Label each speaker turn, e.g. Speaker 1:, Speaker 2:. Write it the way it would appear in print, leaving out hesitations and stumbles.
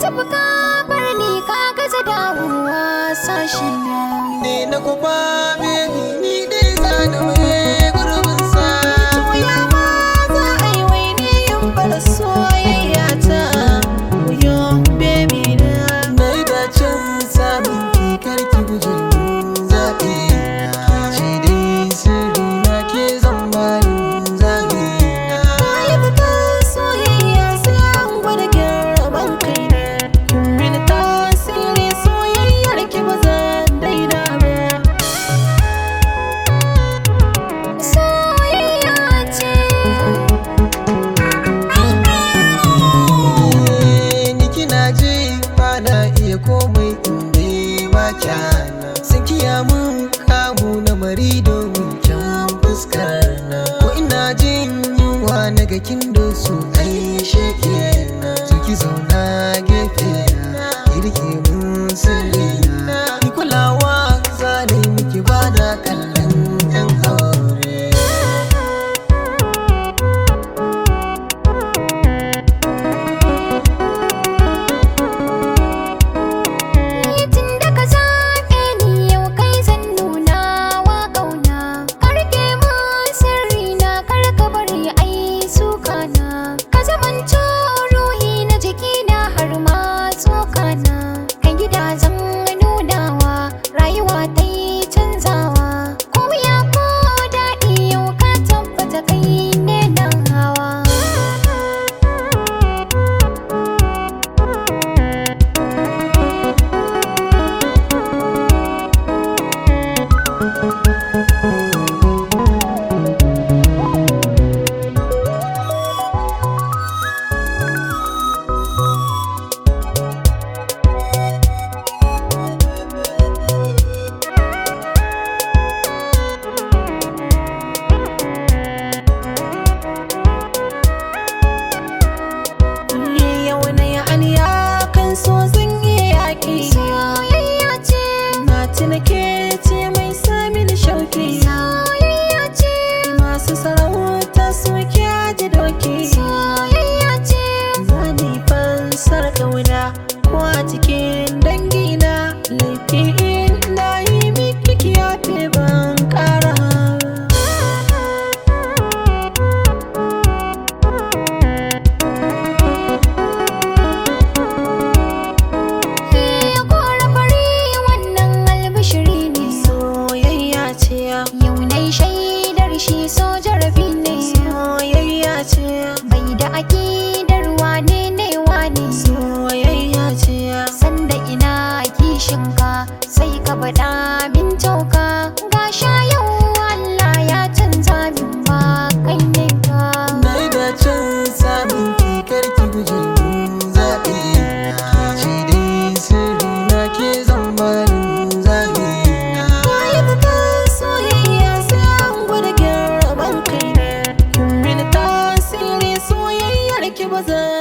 Speaker 1: tafi ka bar ni ka gaza dawowa sashi na.
Speaker 2: Ne na kufa baby ni dai zana mai gurbin sa.
Speaker 1: Tuya ma za a yi wai ne yin bar soyayya ta. Yo baby na.
Speaker 2: Na yi dacen samun ki karki guje zaɓe. Ce dai sirri na ke zan bayin zaɓe.
Speaker 1: Na yi fitar soyayya sai an gwada girman kai na. Kin mini tasiri soyayyar ki ba zan daina ba. Soyayya ce.
Speaker 2: Ni kina ji ba na iya komai in dai ba kyana. Sun kiya mun kamu na mari domin kyan fuskar na. Ko ina jin yunwa na ga kin doso ai sheke na. So ki zauna gefe na ki rike mun sirri na. Ni kulawa zane miki ba da kallon yan aure.
Speaker 1: Tun da ka zaɓe ni yau kai zan nuna wa ƙauna. Ka rike mun sirri na kar ka bari ai suka na. Ka zamanto ruhi na jiki na har ma tsoka na. Kai gida zan nunawa rayuwa ta yi canzawa. Ko wuya ko daɗi yau ka tabbata kai ne nan hawa. Yau na yi aniya kan so zan iya yaƙi. Soyayya ce. Na tuna ke ce mai sami da shauki. Soyayya ce. Masu sarauta suke aji doki. Soyayya ce. Zani fansar ƙauna ko a cikin dangina. Laifi in na yi miki kiyafe ban ƙara. Yau nai shaidar shi so jarabi ne.
Speaker 2: Soyayya ce,
Speaker 1: Bai da aƙidar wane ne wane.
Speaker 2: soyayya ce.
Speaker 1: Sanda ina kishinka sai ka faɗa min tauka. Ga sha yau Allah ya canza min ba kai ne ka.
Speaker 2: Na yi dacen samun ki karki guje mun zaɓe. Ce dai sirri na ke zan bayin zaɓe.
Speaker 1: Na yi fitar soyayya sai an gwada girman kai na. Kin mini tasiri soyayyar ki ba zan